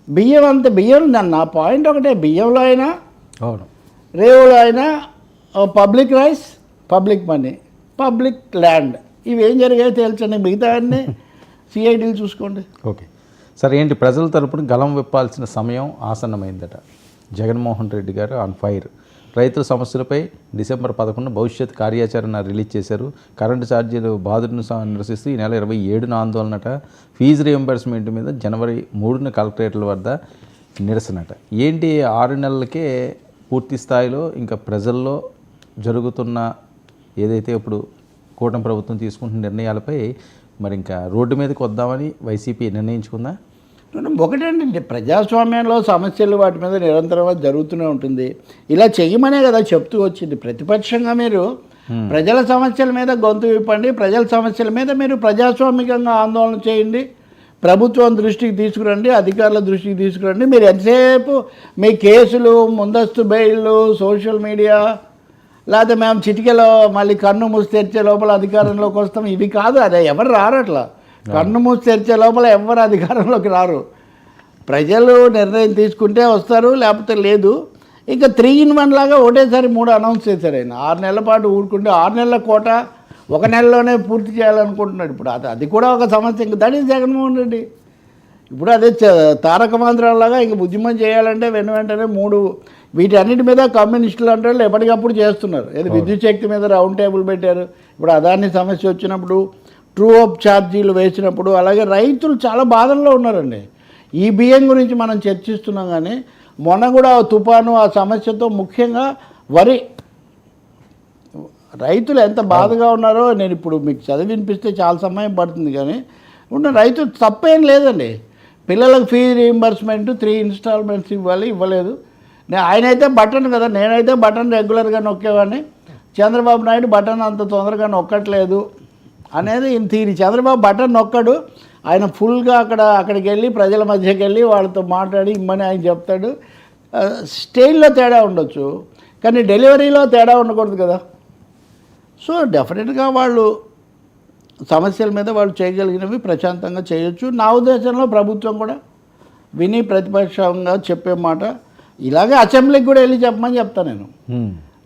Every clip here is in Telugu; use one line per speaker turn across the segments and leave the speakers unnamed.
బియ్యం అంత బియ్యం నా పాయింట్ ఒకటే, బియ్యంలో అయినా
అవును
రేవులో అయినా public rice, public money, public land, ఇవి ఏం జరిగాయో తేల్చండి. మిగతా అన్నీ సిఐడీలు చూసుకోండి.
ఓకే సార్, ఏంటి ప్రజల తరపున గలం విప్పాల్సిన సమయం ఆసన్నమైందట. జగన్మోహన్ రెడ్డి గారు ఆన్ ఫైర్. రైతుల సమస్యలపై డిసెంబర్ 11 భవిష్యత్ కార్యాచరణ రిలీజ్ చేశారు. కరెంటు ఛార్జీలు బాధను నిరసిస్తూ ఈ నెల 27న ఆందోళనట. ఫీజు రియంబర్స్మెంట్ మీద జనవరి 3న కలెక్టరేట్ల వద్ద నిరసనట. ఏంటి 6 నెలలకే పూర్తి స్థాయిలో ఇంకా ప్రజల్లో జరుగుతున్న ఏదైతే ఇప్పుడు కూటమి ప్రభుత్వం తీసుకుంటున్న నిర్ణయాలపై మరి ఇంకా రోడ్డు మీదకి వద్దామని వైసీపీ నిర్ణయించుకుందా?
ఒకటేంటంటే ప్రజాస్వామ్యంలో సమస్యలు వాటి మీద నిరంతరం జరుగుతూనే ఉంటుంది. ఇలా చెయ్యమనే కదా చెప్తూ వచ్చింది. ప్రతిపక్షంగా మీరు ప్రజల సమస్యల మీద గొంతు విప్పండి, ప్రజల సమస్యల మీద మీరు ప్రజాస్వామికంగా ఆందోళన చేయండి, ప్రభుత్వం దృష్టికి తీసుకురండి, అధికారుల దృష్టికి తీసుకురండి. మీరు ఎంతసేపు మీ కేసులు, ముందస్తు బెయిళ్ళు, సోషల్ మీడియా, లేకపోతే మేము చిటికెలో మళ్ళీ కన్ను మూసి తెరిచే లోపల అధికారంలోకి వస్తాం, ఇవి కాదు. అదే ఎవరు రారు అట్లా. కన్ను మూసి తెరిచే లోపల ఎవరు అధికారంలోకి రారు. ప్రజలు నిర్ణయం తీసుకుంటే వస్తారు, లేకపోతే లేదు. ఇంకా 3-in-1 లాగా ఒకటేసారి 3 అనౌన్స్ చేశారు ఆయన. 6 నెలల పాటు ఊరుకుంటే 6 నెలల కోట 1 నెలలోనే పూర్తి చేయాలనుకుంటున్నాడు. ఇప్పుడు అది కూడా ఒక సమస్య. ఇంకా దట్ ఈస్ జగన్మోహన్ రెడ్డి. ఇప్పుడు అదే తారక మంత్రాలలాగా ఇంక ఉద్యమం చేయాలంటే వెంటనే 3 వీటన్నిటి మీద కమ్యూనిస్టులు అంటే వాళ్ళు ఎప్పటికప్పుడు చేస్తున్నారు. ఏదో విద్యుత్ శక్తి మీద రౌండ్ టేబుల్ పెట్టారు. ఇప్పుడు అదాని సమస్య వచ్చినప్పుడు, ట్రూ అప్ ఛార్జీలు వేసినప్పుడు, అలాగే రైతులు చాలా బాధల్లో ఉన్నారండి. ఈ బియ్యం గురించి మనం చర్చిస్తున్నాం, కానీ మొన్న కూడా తుఫాను ఆ సమస్యతో ముఖ్యంగా వరి రైతులు ఎంత బాధగా ఉన్నారో నేను ఇప్పుడు మీకు చదివి వినిపిస్తే చాలా సమయం పడుతుంది. కానీ ఉన్న రైతులు తప్పేం లేదండి. పిల్లలకు ఫీజు రీయింబర్స్మెంట్ 3 ఇన్స్టాల్మెంట్స్ ఇవ్వలేదు. ఆయనైతే బటన్ కదా, నేనైతే బటన్ రెగ్యులర్గా నొక్కేవాడిని. చంద్రబాబు నాయుడు బటన్ అంత తొందరగా నొక్కట్లేదు అనేది ఈయన థీరీ. చంద్రబాబు బటన్ నొక్కడు, ఆయన ఫుల్గా అక్కడికి వెళ్ళి ప్రజల మధ్యకి వెళ్ళి వాళ్ళతో మాట్లాడి ఇమ్మని ఆయన చెప్తాడు. స్టైల్లో తేడా ఉండొచ్చు, కానీ డెలివరీలో తేడా ఉండకూడదు కదా. సో డెఫినెట్గా వాళ్ళు సమస్యల మీద వాళ్ళు చేయగలిగినవి ప్రశాంతంగా చేయొచ్చు. నా ఉద్దేశంలో ప్రభుత్వం కూడా విని ప్రతిపక్షంగా చెప్పే మాట ఇలాగే అసెంబ్లీకి కూడా వెళ్ళి చెప్పమని చెప్తాను నేను.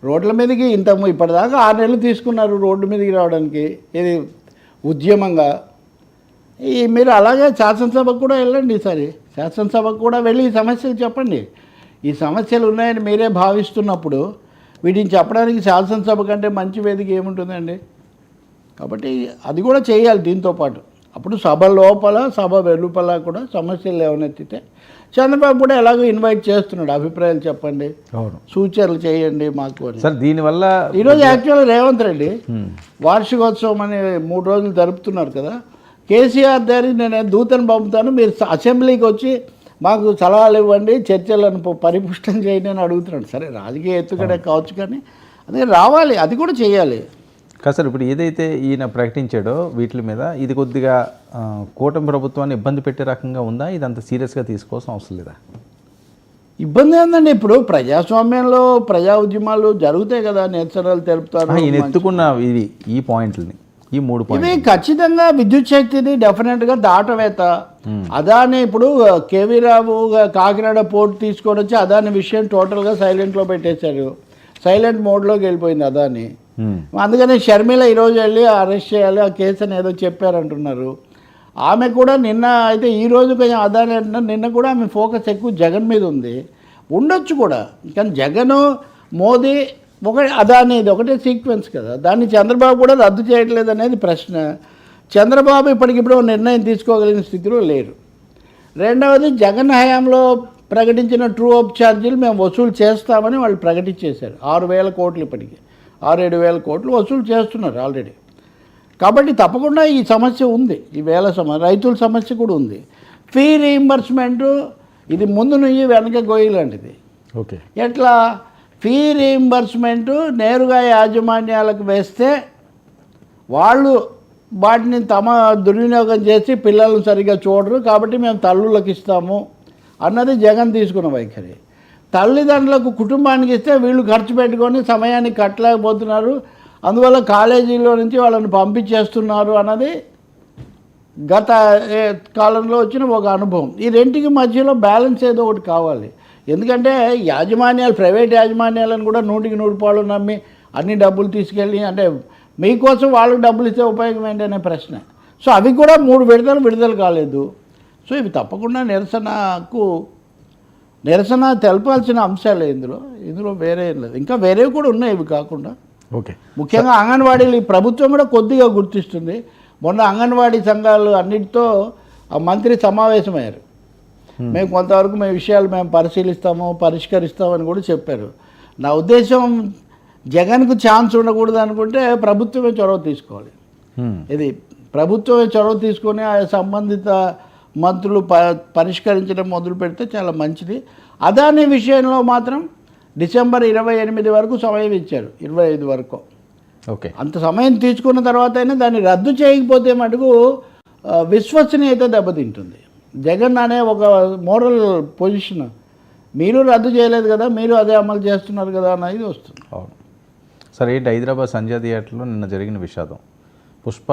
రోడ్ల మీదకి ఇప్పటిదాకా 6 నెలలు తీసుకున్నారు రోడ్డు మీదకి రావడానికి, ఇది ఉద్యమంగా. మీరు అలాగే శాసనసభకు కూడా వెళ్ళండి. ఈసారి శాసనసభకు కూడా వెళ్ళి ఈ సమస్యలు చెప్పండి. ఈ సమస్యలు ఉన్నాయని మీరే భావిస్తున్నప్పుడు వీటిని చెప్పడానికి శాసనసభ కంటే మంచి వేదిక ఏముంటుందండి? కాబట్టి అది కూడా చేయాలి దీంతో పాటు. అప్పుడు సభ లోపల సభ వెలుపల కూడా సమస్యలు లేవనెత్తితే చంద్రబాబు కూడా ఎలాగో ఇన్వైట్ చేస్తున్నాడు, అభిప్రాయాలు చెప్పండి, సూచనలు చేయండి మాకు అని.
సార్ దీనివల్ల
ఈరోజు యాక్చువల్గా రేవంత్ రెడ్డి వార్షికోత్సవం అని 3 రోజులు జరుపుతున్నారు కదా. కేసీఆర్ దగ్గరికి నేను దూతను పంపుతాను, మీరు అసెంబ్లీకి వచ్చి మాకు సలహాలు ఇవ్వండి, చర్చలను పరిపుష్టం చేయండి అని అడుగుతున్నాడు. సరే రాజకీయ ఎత్తుగడే కావచ్చు, కానీ అదే రావాలి, అది కూడా చేయాలి
కదా సార్. ఇప్పుడు ఏదైతే ఈయన ప్రకటించాడో వీటి మీద ఇది కొద్దిగా కూటమి ప్రభుత్వాన్ని ఇబ్బంది పెట్టే రకంగా ఉందా? ఇది అంత సీరియస్గా తీసుకోవాల్సిన అవసరం లేదా?
ఇబ్బంది ఏందండి, ఇప్పుడు ప్రజాస్వామ్యంలో ప్రజా ఉద్యమాలు జరుగుతాయి కదా, నిరసనలు తెలుపుతారు.
ఈయన ఎత్తుకున్న ఈ పాయింట్లని, ఈ 3 పాయింట్లు
ఇవి ఖచ్చితంగా విద్యుత్ శక్తిది డెఫినెట్గా దాటవేత. అదాని ఇప్పుడు కేవీ రావు కాకినాడ పోర్టు తీసుకొని వచ్చి అదాని విషయం టోటల్గా సైలెంట్లో పెట్టేశారు. సైలెంట్ మోడ్లోకి వెళ్ళిపోయింది అదాని. అందుకని షర్మిల ఈరోజు వెళ్ళి అరెస్ట్ చేయాలి, ఆ కేసు అని ఏదో చెప్పారంటున్నారు. ఆమె కూడా నిన్న అయితే ఈరోజు కొంచెం అదాని అంటున్నారు, నిన్న కూడా ఆమె ఫోకస్ ఎక్కువ జగన్ మీద ఉంది, ఉండొచ్చు కూడా. కానీ జగన్ మోదీ అదాని ఇది ఒకటే సీక్వెన్స్ కదా, దాన్ని చంద్రబాబు కూడా రద్దు చేయట్లేదు అనేది ప్రశ్న. చంద్రబాబు ఇప్పటికిప్పుడు నిర్ణయం తీసుకోగలిగిన స్థితిలో లేరు. రెండవది జగన్ హయాంలో ప్రకటించిన ట్రూ అప్ ఛార్జీలు మేము వసూలు చేస్తామని వాళ్ళు ప్రకటించేశారు. 6,000 కోట్లు, ఇప్పటికీ 6-7 కోట్లు వసూలు చేస్తున్నారు ఆల్రెడీ. కాబట్టి తప్పకుండా ఈ సమస్య ఉంది, ఈ రైతుల సమస్య కూడా ఉంది. ఫీ రీయింబర్స్మెంటు ఇది ముందు నుంచి వెనక గొయ్యి లాంటిది.
ఓకే,
ఎట్లా ఫీ రీయింబర్స్మెంటు నేరుగా యాజమాన్యాలకు వేస్తే వాళ్ళు వాటిని తమ దుర్వినియోగం చేసి పిల్లలను సరిగ్గా చూడరు, కాబట్టి మేము తల్లులకు ఇస్తాము అన్నది జగన్ తీసుకున్న వైఖరి. తల్లిదండ్రులకు కుటుంబానికి ఇస్తే వీళ్ళు ఖర్చు పెట్టుకొని సమయానికి కట్టలేకపోతున్నారు, అందువల్ల కాలేజీలో నుంచి వాళ్ళని పంపించేస్తున్నారు అన్నది గత కాలంలో వచ్చిన ఒక అనుభవం. ఈ రెంటికి మధ్యలో బ్యాలెన్స్ ఏదో ఒకటి కావాలి. ఎందుకంటే యాజమాన్యాలు, ప్రైవేట్ యాజమాన్యాలను కూడా 100% నమ్మి అన్ని డబ్బులు తీసుకెళ్ళి, అంటే మీకోసం వాళ్ళకి డబ్బులు ఇచ్చే ఉపయోగం ఏంటనే ప్రశ్న. సో అవి కూడా 3 విడతలు విడుదల కాలేదు. సో ఇవి తప్పకుండా నిరసన తెలపాల్సిన అంశాలే ఇందులో వేరే ఏం లేదు. ఇంకా వేరేవి కూడా ఉన్నాయి ఇవి కాకుండా.
ఓకే,
ముఖ్యంగా అంగన్వాడీలు ఈ ప్రభుత్వం కూడా కొద్దిగా గుర్తిస్తుంది. మొన్న అంగన్వాడీ సంఘాలు అన్నిటితో ఆ మంత్రి సమావేశమయ్యారు. మేము కొంతవరకు విషయాలు మేము పరిష్కరిస్తామని కూడా చెప్పారు. నా ఉద్దేశం జగన్కు ఛాన్స్ ఉండకూడదు అనుకుంటే ప్రభుత్వమే చొరవ తీసుకోవాలి. ఇది ప్రభుత్వమే చొరవ తీసుకొని ఆ సంబంధిత మంత్రులు పరిష్కరించడం మొదలు పెడితే చాలా మంచిది. అదాని విషయంలో మాత్రం డిసెంబర్ 28 వరకు సమయం ఇచ్చారు, 25 వరకు.
ఓకే,
అంత సమయం తీసుకున్న తర్వాత అయినా దాన్ని రద్దు చేయకపోతే మటుకు విశ్వసనీయత దెబ్బతింటుంది. జగన్ అనే ఒక మోరల్ పొజిషన్, మీరు రద్దు చేయలేదు కదా, మీరు అదే అమలు చేస్తున్నారు కదా అనేది వస్తుంది.
అవును. సరే, ఏంటి హైదరాబాద్ సంజయ్ థియేటర్లో నిన్న జరిగిన విషాదం? పుష్ప